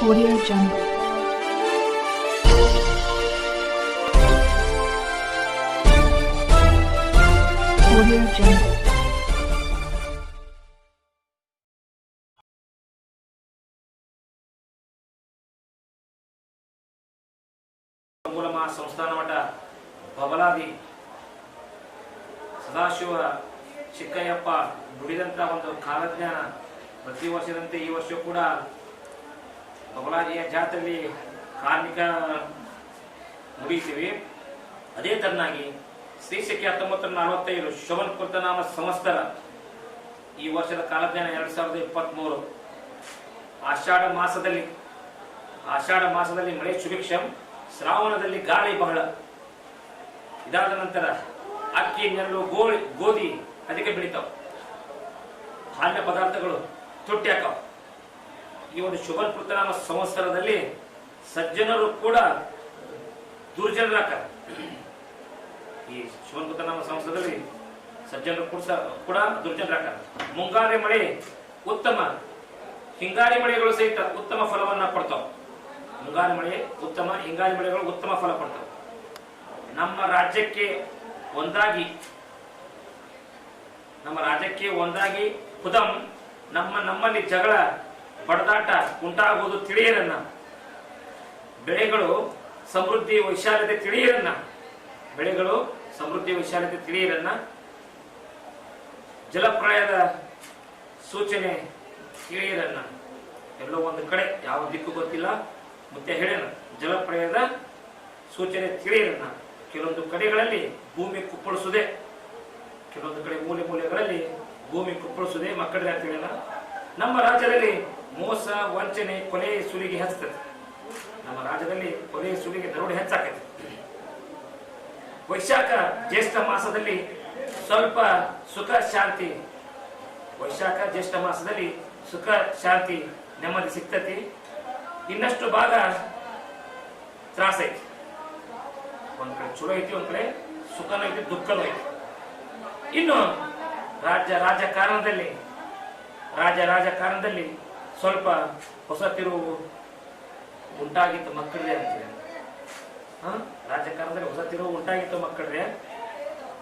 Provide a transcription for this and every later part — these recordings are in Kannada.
Audio Jungle. Audio Jungle. ಮೂಲಮ ಸಂಸ್ಥಾನ ಮಠ ಬಬಲಾದಿ ಸದಾಶಿವ ಚಿಕ್ಕಯ್ಯಪ್ಪ ನುಡಿದಂತ ಒಂದು ಕಾಲಜ್ಞಾನ ಪ್ರತಿ ವರ್ಷದಂತೆ ಈ ವರ್ಷ ಕೂಡ ಬಬಲಾದಿಯ ಜಾತ್ರೆಯಲ್ಲಿ ಕಾರ್ಮಿಕ ಮುಗಿತೀವಿ. ಅದೇ ತರನಾಗಿ ಶ್ರೀ ಶಕೆ 1945 ಶೋಭನ್ ಕೃತನಾಮ ಸಂವತ್ಸರ ಈ ವರ್ಷದ ಕಾಲಜ್ಞಾನ 2023 ಆಷಾಢ ಮಾಸದಲ್ಲಿ ಮಳೆ ಸುಭಿಕ್ಷಂ, ಶ್ರಾವಣದಲ್ಲಿ ಗಾಳಿ ಬಹಳ. ಇದಾದ ನಂತರ ಅಕ್ಕಿ, ನೆಲ್ಲು, ಗೋಧಿ ಅಧಿಕ ಬೆಳಿತಾವ, ಧಾನ್ಯ ಪದಾರ್ಥಗಳು ತುಟ್ಟಿ ಹಾಕವು. ಈ ಒಂದು ಶುಭನ್ ಕೃತನಾಮ ಸಂವತ್ಸರದಲ್ಲಿ ಸಜ್ಜನರು ಕೂಡ ದುರ್ಜನರಾಕ. ಈ ಶುಭನ್ ಕೃತನಾಮ ಸಂವತ್ಸರದಲ್ಲಿ ಸಜ್ಜನರು ಕೂಡ ದುರ್ಜನರಾಕ. ಮುಂಗಾರಿ ಮಳೆ ಉತ್ತಮ, ಹಿಂಗಾರಿ ಮಳೆಗಳು ಸಹಿತ ಉತ್ತಮ ಫಲವನ್ನ ಕೊಡ್ತಾವ. ಮುಂಗಾರಿ ಮಳೆ ಉತ್ತಮ, ಹಿಂಗಾರಿ ಮಳೆಗಳು ಉತ್ತಮ ಫಲ ಕೊಡ್ತಾವೆ. ನಮ್ಮ ರಾಜ್ಯಕ್ಕೆ ಒಂದಾಗಿ ಹುದಂ, ನಮ್ಮಲ್ಲಿ ಜಗಳ ಬಡದಾಟ ಉಂಟಾಗುವುದು ತಿಳಿಯರನ್ನ. ಬೆಳೆಗಳು ಸಮೃದ್ಧಿ ವೈಶಾಲ್ಯತೆ ತಿಳಿಯರನ್ನ. ಜಲಪ್ರಾಯದ ಸೂಚನೆ ತಿಳಿಯರನ್ನ. ಎಲ್ಲೋ ಒಂದು ಕಡೆ ಯಾವ ದಿಕ್ಕು ಗೊತ್ತಿಲ್ಲ, ಮತ್ತೆ ಹೇಳೋಣ, ಜಲಪ್ರಾಯದ ಸೂಚನೆ ತಿಳಿಯರನ್ನ. ಕೆಲವೊಂದು ಕಡೆಗಳಲ್ಲಿ ಭೂಮಿ ಕುಪ್ಪಳಿಸುವುದೇ, ಕೆಲವೊಂದು ಕಡೆ ಮೂಲೆಗಳಲ್ಲಿ ಭೂಮಿ ಕುಪ್ಪಳಿಸುವುದೇ ಮಕ್ಕಳಿಗೆ ತಿಳಿಯಲ್ಲ. ನಮ್ಮ ರಾಜ್ಯದಲ್ಲಿ ಮೋಸ, ವಂಚನೆ, ಕೊಲೆ, ಸುಲಿಗೆ ಹೆಚ್ಚುತ್ತದೆ. ನಮ್ಮ ರಾಜ್ಯದಲ್ಲಿ ಕೊಲೆ, ಸುಲಿಗೆ, ದರೋಡೆ ಹೆಚ್ಚಾಕೈತೆ. ವೈಶಾಖ ಜ್ಯೇಷ್ಠ ಮಾಸದಲ್ಲಿ ಸ್ವಲ್ಪ ಸುಖ ಶಾಂತಿ, ನೆಮ್ಮದಿ ಸಿಗ್ತತಿ. ಇನ್ನಷ್ಟು ಭಾಗ ತ್ರಾಸ ಐತಿ. ಒಂದ್ ಕಡೆ ಚಲೋ ಐತಿ, ಒಂದ್ ಕಡೆ ಸುಖನೂ ಐತಿ, ದುಃಖನೂ ಐತಿ. ಇನ್ನು ರಾಜಕಾರಣದಲ್ಲಿ ಸ್ವಲ್ಪ ಹೊಸ ತಿರುವು ಉಂಟಾಗಿತ್ತು ಮಕ್ಕಳಿಗೆ ಅಂತೀವಿ. ರಾಜಕಾರಣದಲ್ಲಿ ಹೊಸ ತಿರುವು ಉಂಟಾಗಿತ್ತು ಮಕ್ಕಳಿಗೆ.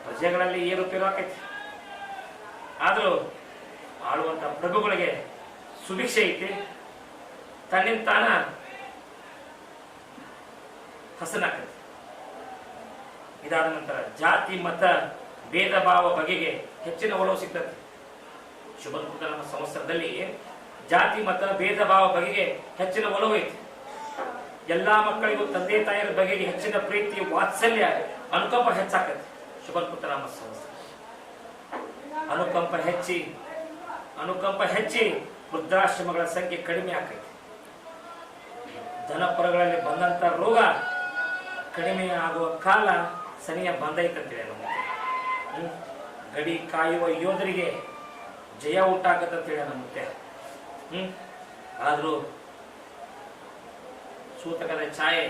ಪ್ರಜೆಗಳಲ್ಲಿ ಏರುಪೇರು ಆಕೈತಿ. ಆದ್ರೂ ಆಳುವಂತ ಪ್ರಭುಗಳಿಗೆ ಸುಭಿಕ್ಷೆ ಐತಿ, ತನ್ನಿಂದ ತಾನ ಹಸನಾಕೈತಿ. ಇದಾದ ನಂತರ ಜಾತಿ ಮತ ಭೇದ ಭಾವ ಬಗೆಗೆ ಹೆಚ್ಚಿನ ಒಲವು ಸಿಗ್ತದೆ. ಶುಭನ್ ಕೃತನಾಮ ಸಂವತ್ಸರದಲ್ಲಿ ಜಾತಿ ಮತ ಭೇದ ಭಾವ ಬಗೆಗೆ ಹೆಚ್ಚಿನ ಒಲವು ಐತಿ. ಎಲ್ಲಾ ಮಕ್ಕಳಿಗೂ ತಂದೆ ತಾಯಿಯರ ಬಗೆಗೆ ಹೆಚ್ಚಿನ ಪ್ರೀತಿ, ವಾತ್ಸಲ್ಯ, ಅನುಕಂಪ ಹೆಚ್ಚಾಕೈತಿ. ಶುಭನ್ ಕೃತನಾಮ ಸಂವತ್ಸರ ಅನುಕಂಪ ಹೆಚ್ಚಿ ವೃದ್ಧಾಶ್ರಮಗಳ ಸಂಖ್ಯೆ ಕಡಿಮೆ ಆಕೈತಿ. ದನಪರಗಳಲ್ಲಿ ಬಂದಂತ ರೋಗ ಕಡಿಮೆ ಆಗುವ ಕಾಲ ಸನಿಯ ಬಂದೈತಂತೇಳಿ ನಮ್ಮ ಗಡಿ ಕಾಯುವ ಯೋಧರಿಗೆ ಜಯ ಉಂಟಾಗತ್ತಂತೇಳಿ ನಮ್ಮ ಮುತ್ತೆ. ಆದ್ರೂ ಸೂತಕದ ಛಾಯೆ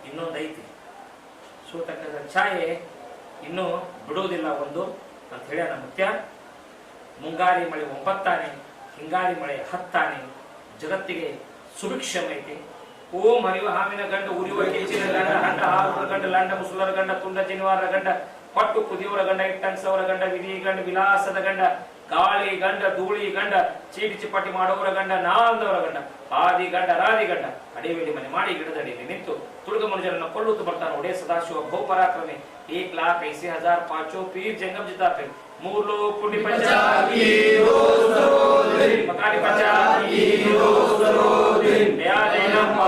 ಇನ್ನೊಂದೈತಿ. ಸೂತಕದ ಛಾಯೆ ಇನ್ನೂ ಬಿಡುವುದಿಲ್ಲ ಒಂದು ಅಂತ ಹೇಳಿ ನಮ್ಮ ಮುತ್ಯ. ಮುಂಗಾರಿ ಮಳೆ 9 ಆನೆ, ಹಿಂಗಾರಿ ಮಳೆ 10 ಆನೆ. ಜಗತ್ತಿಗೆ ಸುಭಿಕ್ಷಮೈತಿ. ಓಂ ಹರಿವ ಹಾವಿನ ಗಂಡ, ಉರಿಯುವ ಕೆಚ್ಚಿನ ಗಂಡ, ಹಂಡ ಹಾರುವ ಗಂಡ, ಲಂಡ ಮುಸುಲರ ಗಂಡ, ತುಂಡ ಜನಿವಾರ ಗಂಡ, ಪಟ್ಟು ಕುದಿಯುವರ ಗಂಡ, ಇಟ್ಟಂಸವರ ಗಂಡ, ವಿಧಿ ಗಂಡ, ವಿಲಾಸದ ಗಂಡ, ಗಾಳಿ ಗಂಡ, ಧೂಳಿ ಗಂಡ, ಚೀಟಿ ಚಿಪಾಟಿ ಮಾಡುವವರ ಗಂಡ, ನಾಲ್ದವರ ಗಂಡ, ಆದಿ ಗಂಡ, ರಾದಿ ಗಂಡ, ಅಡಿವೆಯಲ್ಲಿ ಮನೆ ಮಾಡಿ ಗಿಡದಡಿಯಲ್ಲಿ ನಿಂತು ತುಡುಗ ಮನುಜರನ್ನು ಕೊಳ್ಳುತ್ತಾ ಬರ್ತಾನೆ ಒಡೆ ಸದಾಶಿವ ಬಹುಪರಾಕ್ರಮಿ. 1,80,5 ಪೀರ್ ಜಂಗಮ್ ಜಿತಾಪೆ 3 ಲೋಕ ಪುಂಡಿ ಪಂಚಾಯಿ ಮಕಾನಿ ಪಂಚಾಯಿ ದಯಾ ಜೈನಮ್ಮ